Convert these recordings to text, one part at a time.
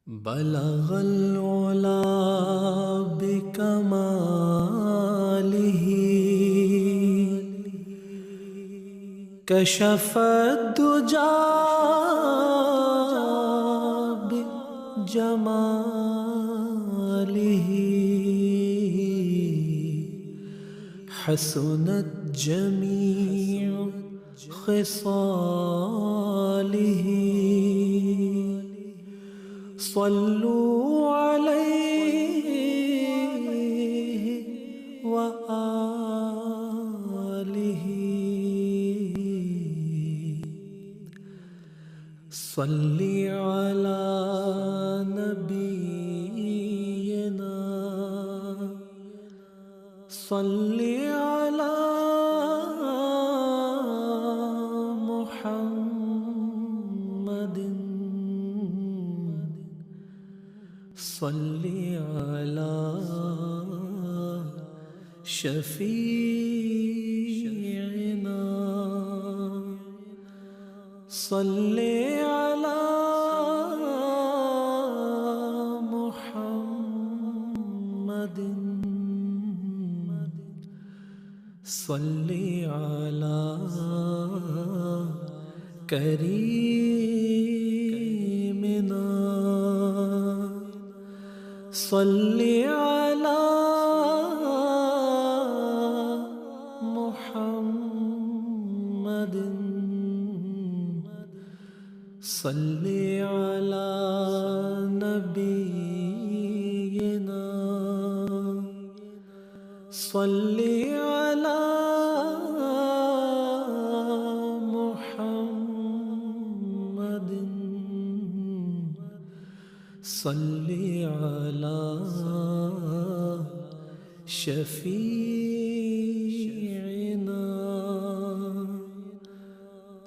بلغ العلا بکمالہ کشف الدجا بجمالہ حسنت جمیع خصالہ صلوا علیہ وآلہ صلی علی نبینا صلی علی محمد صلی علی شفیعنا صلی علی محمد صلی علی کریمنا صلی علی محمد صلی علی نبینا صلی علی محمد صلی علی شفیعنا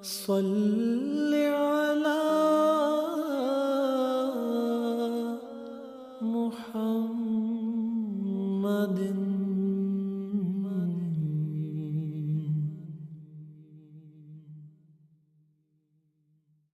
صلی علی محمد